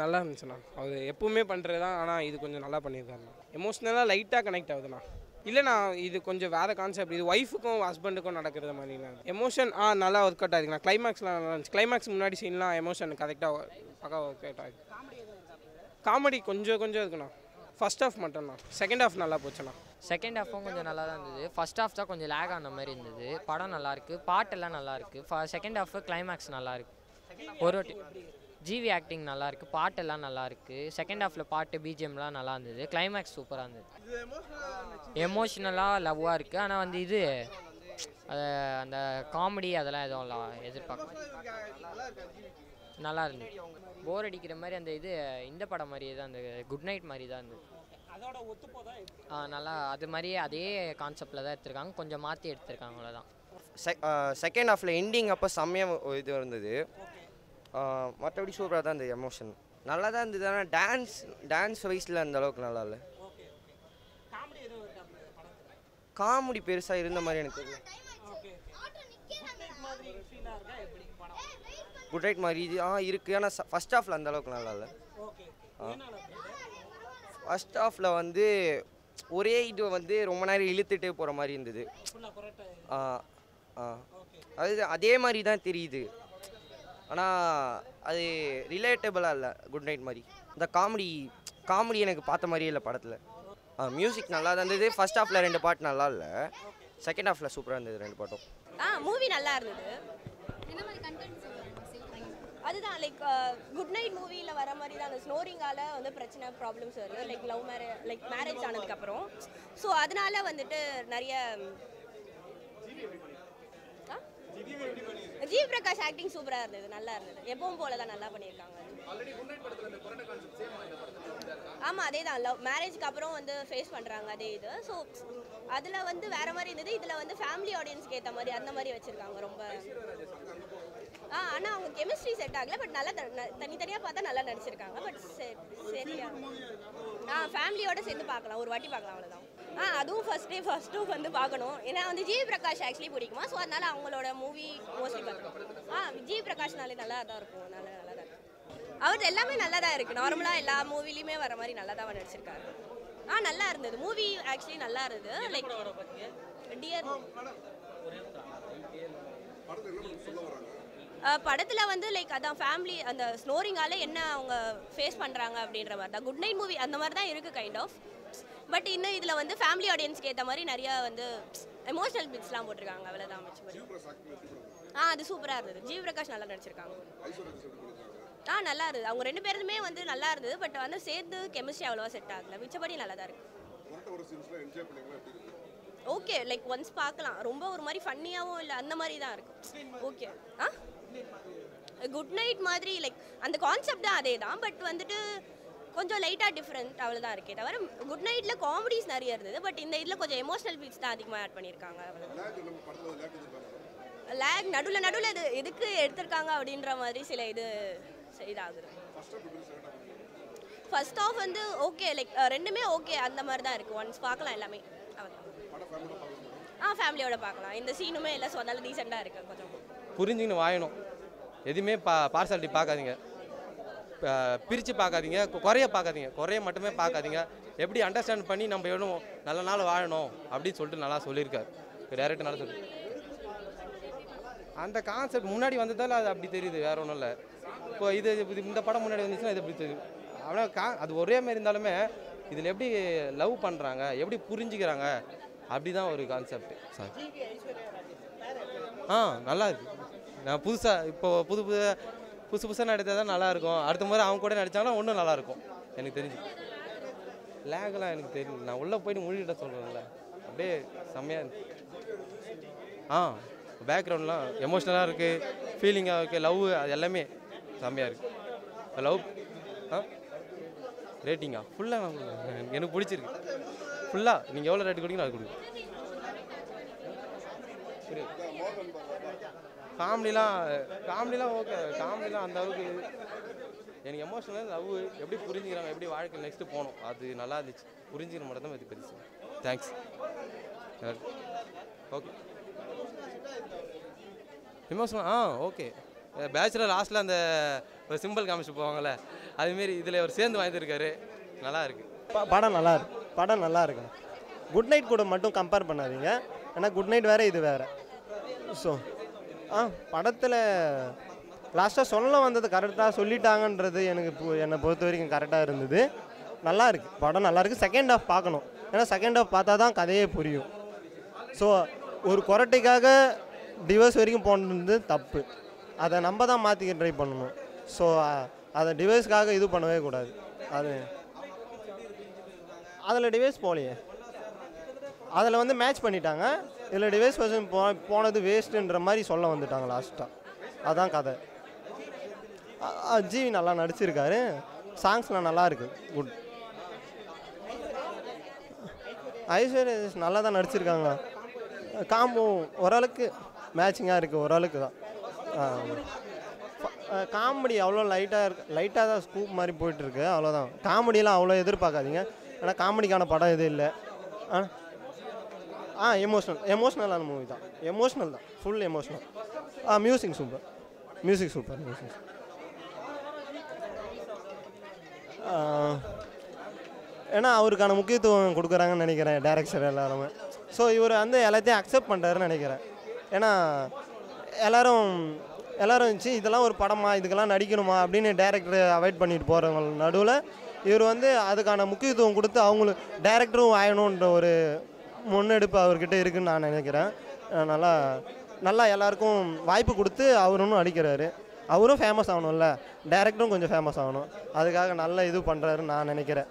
நல்லா இருந்துச்சுண்ணா. அவர் எப்பவுமே பண்ணுறது தான். ஆனால் இது கொஞ்சம் நல்லா பண்ணியிருக்காருண்ணா. எமோஷ்னலாக லைட்டாக கனெக்ட் ஆகுதுண்ணா. இல்லைண்ணா, இது கொஞ்சம் வேறு கான்செப்ட். இது ஒய்ஃபுக்கும் ஹஸ்பண்டுக்கும் நடக்கிறது மாதிரிண்ணா. எமோஷன் நல்லா ஒர்க் அவுட் ஆகிருக்குண்ணா. கிளைமேக்ஸ்லாம் நல்லா இருந்துச்சு. கிளைமேக்ஸ் முன்னாடி சீன்லாம் எமோஷன் கரெக்டாக பக்கா ஒர்க் அவுட் ஆகுது. காமெடி கொஞ்சம் கொஞ்சம் இருக்குண்ணா. ஃபர்ஸ்ட் ஹாஃப் மட்டும்ண்ணா. செகண்ட் ஹாஃப் நல்லா போச்சுண்ணா. செகண்ட் ஹாஃபும் கொஞ்சம் நல்லா தான் இருந்தது. ஃபர்ஸ்ட் ஹாஃப் தான் கொஞ்சம் லேக் ஆன மாதிரி இருந்தது. படம் நல்லாயிருக்கு, பாட்டெல்லாம் நல்லாயிருக்கு. செகண்ட் ஹாஃபு கிளைமேக்ஸ் நல்லாயிருக்கு. ஒரு ஜிவி ஆக்டிங் நல்லாயிருக்கு, பாட்டெல்லாம் நல்லாயிருக்கு. செகண்ட் ஹாஃபில் பாட்டு பிஜிஎம்லாம் நல்லா இருந்தது. கிளைமேக்ஸ் சூப்பராக இருந்தது. எமோஷ்னலாக லவ்வாக இருக்குது. ஆனால் வந்து இது அந்த காமெடி அதெல்லாம் எதுவும் எதிர்பார்க்க நல்லா இருந்தது. போர் அடிக்கிற மாதிரி அந்த இந்த படம் மாதிரியே தான், அந்த குட் நைட் மாதிரி தான் இருந்தது. நல்லா அது மாதிரியே அதே கான்செப்டில் தான் எடுத்திருக்காங்க, கொஞ்சம் மாற்றி எடுத்திருக்காங்க, அவ்வளோதான். செகண்ட் ஹாஃபில் எண்டிங் அப்போ செம்மையாக இது இருந்தது. மற்றபடி சூப்பராக தான் இருந்தது. எமோஷன் நல்லா தான் இருந்தது. ஆனால் டான்ஸ் வைஸில் அந்த அளவுக்கு நல்லா இல்லை. காமெடி பெருசாக இருந்த மாதிரி எனக்கு தெரியல. குட் நைட் மாதிரி இது இருக்குது. ஆனால் ஃபஸ்ட் ஹாஃபில் அந்த அளவுக்கு நல்லா இல்லை. ஃபஸ்ட் ஹாஃபில் வந்து ஒரே இது வந்து ரொம்ப நேரம் இழுத்துட்டு போகிற மாதிரி இருந்தது. அது அதே மாதிரி தான் தெரியுது. ஆனால் அது ரிலேட்டபிளாக இல்லை குட் நைட் மாதிரி. இந்த காமெடி எனக்கு பார்த்த மாதிரியே இல்லை படத்தில். மியூசிக் நல்லா தான் இருந்தது. ஃபஸ்ட் ஹாஃபில் 2 பாட்டு நல்லா இல்லை. செகண்ட் ஹாஃபில் சூப்பராக இருந்தது 2 பாட்டும். மூவி நல்லா இருந்தது. அதுதான் லைக் குட் நைட் மூவியில் வர மாதிரி தான் அந்த ஸ்னோரிங்கால் வந்து பிரச்சனை ப்ராப்ளம்ஸ் வருது. லைக் மேரேஜ் ஆனதுக்கப்புறம். ஸோ அதனால வந்துட்டு நிறைய ஜிவி பிரகாஷ் ஆக்டிங் சூப்பராக இருந்தது, நல்லா இருந்தது. எப்பவும் போல தான் நல்லா பண்ணியிருக்காங்க. ஆமாம், அதே தான். மேரேஜ்க்கு அப்புறம் வந்து ஃபேஸ் பண்ணுறாங்க அதே இது. ஸோ அதில் வந்து வேறு மாதிரி இருந்தது. இதில் வந்து ஃபேமிலி ஆடியன்ஸ்க்கு ஏற்ற மாதிரி அந்த மாதிரி வச்சுருக்காங்க ரொம்ப. ஆனால் அவங்க கெமிஸ்ட்ரி செட் ஆகலை. பட் நல்லா தனித்தனியாக பார்த்தா நல்லா நடிச்சிருக்காங்க. பட் சரியா ஃபேமிலியோடு சேர்ந்து பார்க்கலாம், ஒரு வாட்டி பார்க்கலாம், அவ்வளோதான். அதுவும் ஃபர்ஸ்ட் டூ வந்து பார்க்கணும். ஏன்னா வந்து ஜிவி பிரகாஷ் ஆக்சுவலி பிடிக்குமா. ஸோ அதனால அவங்களோட மூவி மோஸ்ட்லி பார்க்கணும். ஜிவி பிரகாஷ்னாலே நல்லா தான் இருக்கும். நல்லா தான் இருக்கும். அவரது எல்லாமே நல்லா தான் இருக்குது. நார்மலாக எல்லா மூவிலையுமே வர மாதிரி நல்லா தான் நடிச்சிருக்காரு. நல்லா இருந்தது மூவி. ஆக்சுவலி நல்லா இருந்தது. லைக் டியர் படத்தில் வந்து லைக் அதான் ஃபேமிலி அந்த ஸ்னோரிங்கால என்ன அவங்க ஃபேஸ் பண்ணுறாங்க அப்படின்ற மாதிரி தான். குட் நைட் மூவி அந்த மாதிரி தான் இருக்குது கைண்ட் ஆஃப். பட் இன்னும் இதில் வந்து ஃபேமிலி ஆடியன்ஸ்க்கு ஏற்ற மாதிரி நிறையா வந்து எமோஷனல் பிட்ஸ்லாம் போட்டிருக்காங்க, அவ்வளோதான். மிச்சபடி அது சூப்பராக இருந்தது. ஜிவி பிரகாஷ் நல்லா நடிச்சிருக்காங்க. நல்லா இருந்தது. அவங்க 2 பேருமே வந்து நல்லா இருந்தது. பட் வந்து சேர்ந்து கெமிஸ்ட்ரி அவ்வளோவா செட் ஆகலை. மிச்சபடி நல்லா தான் இருக்குது. ஓகே, லைக் ஒன்ஸ் பார்க்கலாம். ரொம்ப ஒரு மாதிரி ஃபன்னியாகவும் இல்லை, அந்த மாதிரி தான் இருக்குது. ஓகே. குட் நைட் மாதிரி லைக் அந்த கான்செப்ட் தான் அதே தான். பட் வந்துட்டு கொஞ்சம் லைட்டாக டிஃப்ரெண்ட் அவ்வளோதான் இருக்கே தவிர குட் நைட்டில் காமெடிஸ் நிறைய இருந்தது. பட் இந்த இதில் கொஞ்சம் எமோஷனல் பீட்ஸ் தான் அதிகமாக ஆட் பண்ணியிருக்காங்க. லேக் நடுவில் இது எதுக்கு எடுத்திருக்காங்க அப்படின்ற மாதிரி சில இதாகுது. ஃபர்ஸ்ட் ஆஃப் வந்து ஓகே, லைக் 2மே ஓகே, அந்த மாதிரி தான் இருக்குது. ஒன்ஸ் பார்க்கலாம் எல்லாமே. ஃபேமிலியோட பார்க்கலாம். இந்த சீனுமே எல்லாம் சொன்னாலும் டீசெண்டாக இருக்குது. கொஞ்சம் புரிஞ்சுன்னு வாயணும். எதுவுமே பார்சாலிட்டி பார்க்காதீங்க, பிரித்து பார்க்காதீங்க, குறைய மட்டுமே பார்க்காதீங்க. எப்படி அண்டர்ஸ்டாண்ட் பண்ணி நம்ம எவ்வளோ நல்ல நாள் வாழணும் அப்படின்னு சொல்லிட்டு நல்லா சொல்லியிருக்காரு டேரக்டர். நல்லா சொல்லி அந்த கான்செப்ட் முன்னாடி வந்ததால் அது அப்படி தெரியுது, வேறு ஒன்றும் இல்லை. இப்போ இந்த படம் முன்னாடி வந்துச்சுன்னா இது எப்படி தெரியுது. ஆனால் அது ஒரே மாதிரி இருந்தாலுமே இதில் எப்படி லவ் பண்ணுறாங்க, எப்படி புரிஞ்சுக்கிறாங்க, அப்படி தான் ஒரு கான்செப்ட் சார். நல்லா இருக்கு. நான் இப்போ புதுசாக நடித்தா தான் நல்லாயிருக்கும். அடுத்த முறை அவங்க கூட நடித்தாங்கன்னா இன்னும் நல்லாயிருக்கும் எனக்கு தெரிஞ்சு. லேகெலாம் எனக்கு தெரியல, நான் உள்ளே போய்ட்டு மூழ்கிட்ட சொல்கிறேன்ல, அப்படியே செம்மையாக இருக்கு. பேக்ரவுண்ட்லாம் எமோஷ்னலாக இருக்குது, ஃபீலிங்காக இருக்குது, லவ் அது எல்லாமே செம்மையாக இருக்குது. லவ் ரேட்டிங்கா ஃபுல்லாக எனக்கு பிடிச்சிருக்கு. ஃபுல்லாக நீங்கள் எவ்வளோ ரேட்டு கொடுங்க அது கொடுங்க. காமெடிலாம் ஓகே, காமெடிலாம் அந்த அளவுக்கு எனக்கு எமோஷனல் லவ் எப்படி புரிஞ்சுக்கிறாங்க, எப்படி வாழ்க்கை நெக்ஸ்ட்டு போகணும், அது நல்லா இருந்துச்சு. புரிஞ்சுக்கிற மட்டும் தான் இது பெருசு. Thanks. Okay. Emotional okay. Bachelor லாஸ்ட்டில் அந்த ஒரு சிம்பிள் காமிச்சு போவாங்கள்ல, அதுமாரி இதில் ஒரு சேர்ந்து வாங்கியிருக்காரு. நல்லா இருக்குது. படம் நல்லா இருக்கு. குட் நைட் கூட மட்டும் கம்பேர் பண்ணாதீங்க, ஏன்னா குட் நைட் வேறு இது வேறு. ஸோ படத்தில் லாஸ்ட்டாக சொல்ல வந்தது கரெக்டாக சொல்லிட்டாங்கன்றது என்னை பொறுத்த வரைக்கும் கரெக்டாக இருந்தது. நல்லா இருக்குது, படம் நல்லா இருக்குது. செகண்ட் ஹாஃப் பார்க்கணும், ஏன்னா செகண்ட் ஹாஃப் பார்த்தா தான் கதையே புரியும். ஸோ ஒரு கொரட்டைக்காக டிவோர்ஸ் வரைக்கும் போனது தப்பு, அதை நம்ம தான் மாற்றிக்க ட்ரை பண்ணணும். ஸோ அதை டிவைஸ்க்காக இது பண்ணவே கூடாது. அதில் டிவைஸ் போகலையே, அதில் வந்து மேட்ச் பண்ணிட்டாங்க. இதில் டிவைஸ் பர்சன் போனது வேஸ்ட்டுன்ற மாதிரி சொல்ல வந்துட்டாங்க லாஸ்ட்டாக. அதான் கதை. ஜிவி நல்லா நடிச்சிருக்காரு, சாங்ஸ்லாம் நல்லா இருக்குது, குட். ஐஸ்வர்யா நல்லா தான் நடிச்சிருக்காங்க. காம்போ ஓரளவுக்கு மேட்சிங்காக இருக்குது, ஓரளவுக்கு தான். காமெடி அவ்வளோ லைட்டாக தான் ஸ்கூப் மாதிரி போயிட்டுருக்கு, அவ்வளோதான். காமெடியெலாம் அவ்வளோ எதிர்பார்க்காதீங்க, ஏன்னா காமெடிக்கான படம் எதுவும் இல்லை. எமோஷ்னலான மூவி தான், எமோஷ்னல் தான், ஃபுல் எமோஷ்னல். Music super. ஏன்னா அவருக்கான முக்கியத்துவம் கொடுக்குறாங்கன்னு நினைக்கிறேன் டைரக்டர் எல்லாருமே. ஸோ இவர் வந்து எல்லாத்தையும் அக்செப்ட் பண்ணுறாருன்னு நினைக்கிறேன். ஏன்னா எல்லோரும் இதெல்லாம் ஒரு படமா, இதுக்கெல்லாம் நடிக்கணுமா அப்படின்னு டேரக்டரை அவாய்ட் பண்ணிட்டு போகிறவங்க நடுவில் இவர் வந்து அதுக்கான முக்கியத்துவம் கொடுத்து அவங்களுக்கு டேரக்டரும் ஆகணுன்ற ஒரு முன்னெடுப்பு அவர்கிட்ட இருக்குதுன்னு நான் நினைக்கிறேன். நல்லா எல்லாருக்கும் வாய்ப்பு கொடுத்து அவரும் நடிக்கிறாரு. அவரும் ஃபேமஸ் ஆகணும்ல, டேரக்டரும் கொஞ்சம் ஃபேமஸ் ஆகணும், அதுக்காக நல்ல இது பண்ணுறாருன்னு நான் நினைக்கிறேன்.